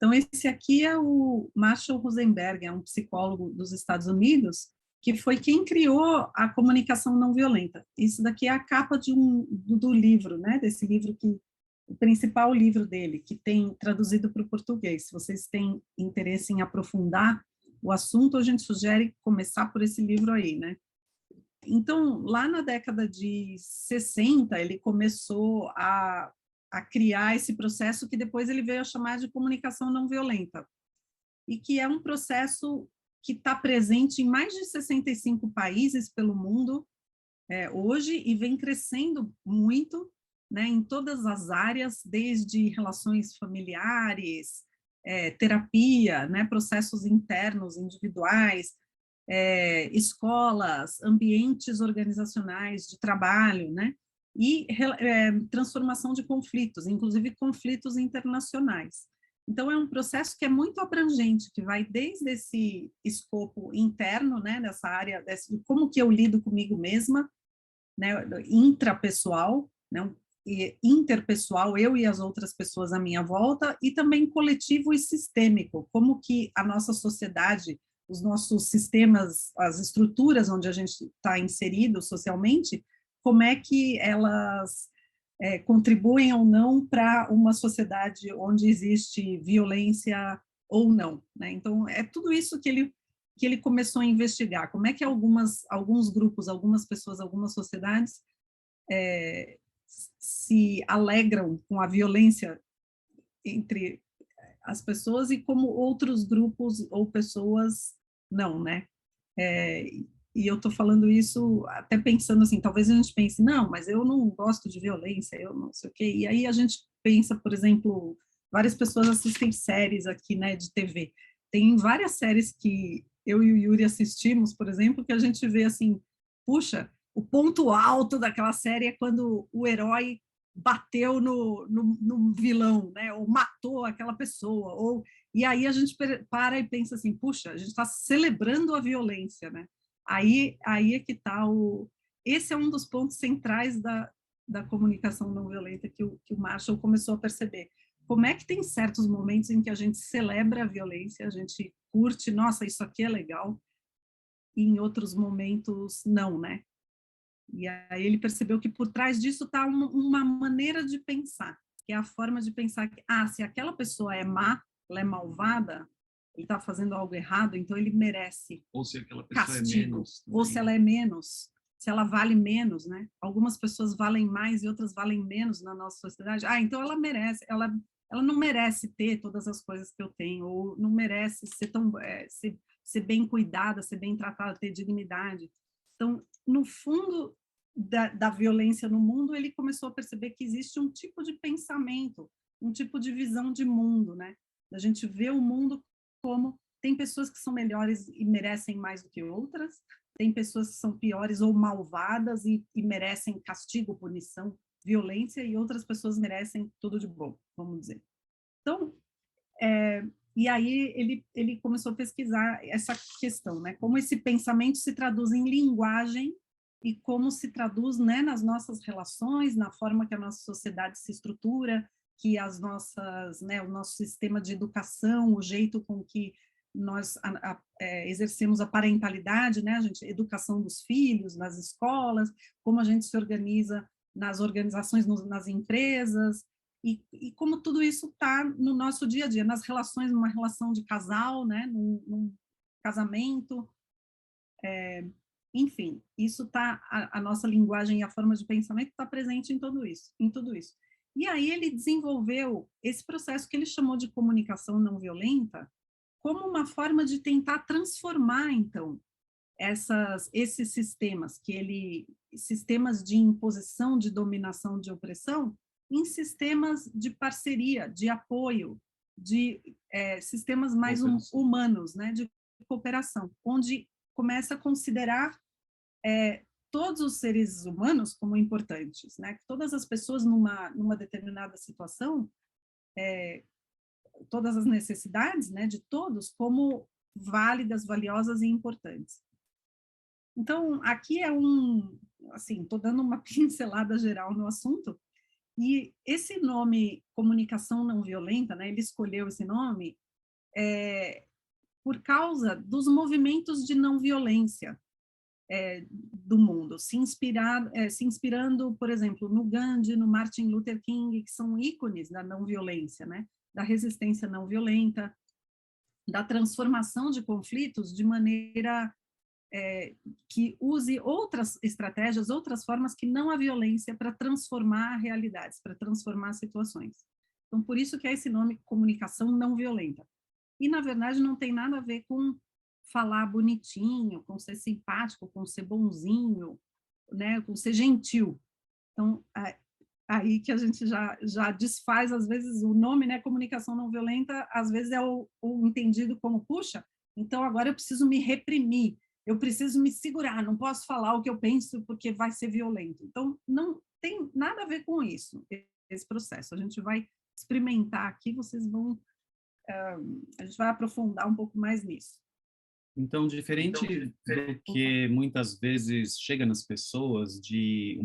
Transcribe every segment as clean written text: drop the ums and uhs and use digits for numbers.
Então, esse aqui é o Marshall Rosenberg, é um psicólogo dos Estados Unidos, que foi quem criou a comunicação não violenta. Isso daqui é a capa do livro, né? Desse livro que o principal livro dele, que tem traduzido para o português. Se vocês têm interesse em aprofundar o assunto, a gente sugere começar por esse livro aí, né? Então, lá na década de 60, ele começou a criar esse processo que depois ele veio a chamar de comunicação não violenta, e que é um processo que está presente em mais de 65 países pelo mundo hoje e vem crescendo muito, né, em todas as áreas, desde relações familiares, terapia, né, processos internos, individuais, escolas, ambientes organizacionais de trabalho, né, e transformação de conflitos, inclusive conflitos internacionais. Então, é um processo que é muito abrangente, que vai desde esse escopo interno, né, nessa área, como que eu lido comigo mesma, né, intrapessoal, né, e interpessoal, eu e as outras pessoas à minha volta, e também coletivo e sistêmico, como que a nossa sociedade, os nossos sistemas, as estruturas onde a gente está inserido socialmente, como é que elas contribuem ou não para uma sociedade onde existe violência ou não, né? Então, é tudo isso que ele começou a investigar, como é que alguns grupos, algumas pessoas, algumas sociedades se alegram com a violência entre as pessoas e como outros grupos ou pessoas não, né? E eu estou falando isso até pensando assim, talvez a gente pense, não, mas eu não gosto de violência, eu não sei o quê. E aí a gente pensa, por exemplo, várias pessoas assistem séries aqui, né, de TV. Tem várias séries que eu e o Yuri assistimos, por exemplo, que a gente vê assim, puxa, o ponto alto daquela série é quando o herói bateu no vilão, né, ou matou aquela pessoa, e aí a gente para e pensa assim, puxa, a gente está celebrando a violência, né? Aí é que está esse é um dos pontos centrais da comunicação não violenta que o Marshall começou a perceber. Como é que tem certos momentos em que a gente celebra a violência, a gente curte, nossa, isso aqui é legal, e em outros momentos não, né? E aí ele percebeu que por trás disso está uma maneira de pensar, que é a forma de pensar que, se aquela pessoa é má, ela é malvada, ele está fazendo algo errado, então ele merece ou se aquela pessoa castigo, é menos também. ou se ela é menos, se ela vale menos, né? Algumas pessoas valem mais e outras valem menos na nossa sociedade. Então ela merece, ela não merece ter todas as coisas que eu tenho, ou não merece ser tão ser bem cuidada, ser bem tratada, ter dignidade. Então, no fundo da violência no mundo, ele começou a perceber que existe um tipo de pensamento, um tipo de visão de mundo, né? A gente vê o mundo como tem pessoas que são melhores e merecem mais do que outras, tem pessoas que são piores ou malvadas e merecem castigo, punição, violência, e outras pessoas merecem tudo de bom, vamos dizer. Então, e aí ele começou a pesquisar essa questão, né? Como esse pensamento se traduz em linguagem e como se traduz, né, nas nossas relações, na forma que a nossa sociedade se estrutura, que as nossas, né, o nosso sistema de educação, o jeito com que nós exercemos a parentalidade, né, educação dos filhos, nas escolas, como a gente se organiza nas organizações, nas empresas, e como tudo isso está no nosso dia a dia, nas relações, numa relação de casal, né, num casamento, enfim, isso está, a nossa linguagem e a forma de pensamento está presente em tudo isso. E aí ele desenvolveu esse processo que ele chamou de comunicação não violenta, como uma forma de tentar transformar, então, esses sistemas, sistemas de imposição, de dominação, de opressão, em sistemas de parceria, de apoio, de sistemas mais humanos, né, de cooperação, onde começa a considerar todos os seres humanos como importantes, né, todas as pessoas numa determinada situação, todas as necessidades, né, de todos como válidas, valiosas e importantes. Então, aqui assim, estou dando uma pincelada geral no assunto, E esse nome, comunicação não violenta, né, ele escolheu esse nome por causa dos movimentos de não violência do mundo, se inspirando, por exemplo, no Gandhi, no Martin Luther King, que são ícones da não violência, né, da resistência não violenta, da transformação de conflitos de maneira que use outras estratégias, outras formas que não a violência para transformar realidades, para transformar situações. Então, por isso que é esse nome, comunicação não violenta. E, na verdade, não tem nada a ver com falar bonitinho, com ser simpático, com ser bonzinho, né, com ser gentil. Então, aí que a gente já desfaz, às vezes, o nome, né, comunicação não violenta, às vezes é o entendido como, puxa, então agora eu preciso me reprimir, eu preciso me segurar, não posso falar o que eu penso porque vai ser violento. Então, não tem nada a ver com isso, esse processo. A gente vai experimentar aqui, vocês vão, a gente vai aprofundar um pouco mais nisso. Então, diferente do que muitas vezes chega nas pessoas de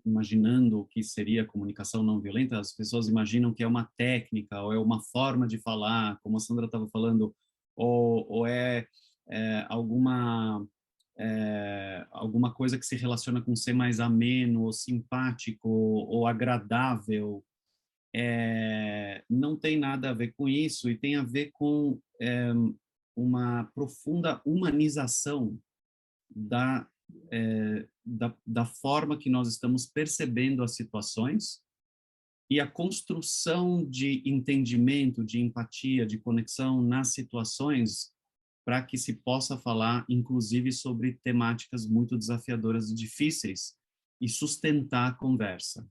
imaginando o que seria comunicação não violenta, as pessoas imaginam que é uma técnica ou é uma forma de falar, como a Sandra estava falando, ou alguma coisa que se relaciona com ser mais ameno, ou simpático, ou agradável. Não tem nada a ver com isso e tem a ver com uma profunda humanização da, da forma que nós estamos percebendo as situações e a construção de entendimento, de empatia, de conexão nas situações para que se possa falar, inclusive, sobre temáticas muito desafiadoras e difíceis e sustentar a conversa.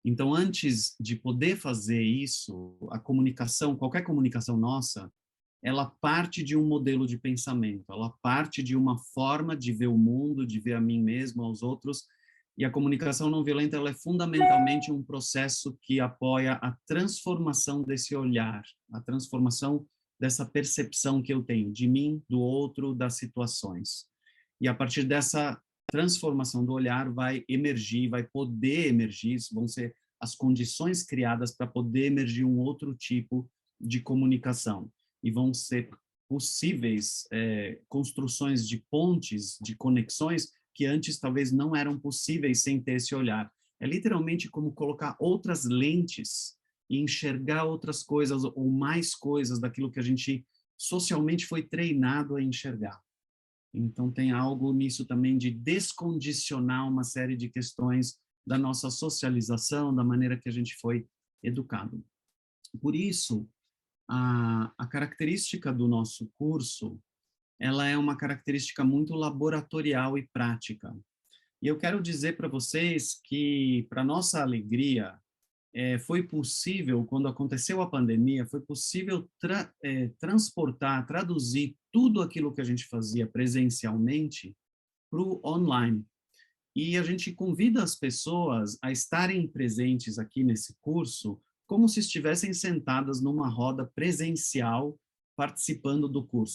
Então, antes de poder fazer isso, a comunicação, qualquer comunicação nossa, ela parte de um modelo de pensamento, ela parte de uma forma de ver o mundo, de ver a mim mesmo, aos outros, e a comunicação não violenta, ela é fundamentalmente um processo que apoia a transformação desse olhar, a transformação dessa percepção que eu tenho de mim, do outro, das situações. E a partir dessa transformação do olhar vai emergir, vai poder emergir, vão ser as condições criadas para poder emergir um outro tipo de comunicação. E vão ser possíveis construções de pontes, de conexões, que antes talvez não eram possíveis sem ter esse olhar. É literalmente como colocar outras lentes e enxergar outras coisas ou mais coisas daquilo que a gente socialmente foi treinado a enxergar. Então, tem algo nisso também de descondicionar uma série de questões da nossa socialização, da maneira que a gente foi educado. Por isso, a característica do nosso curso, ela é uma característica muito laboratorial e prática. E eu quero dizer para vocês que, para nossa alegria, foi possível, quando aconteceu a pandemia, foi possível transportar, traduzir tudo aquilo que a gente fazia presencialmente para o online. E a gente convida as pessoas a estarem presentes aqui nesse curso como se estivessem sentadas numa roda presencial participando do curso.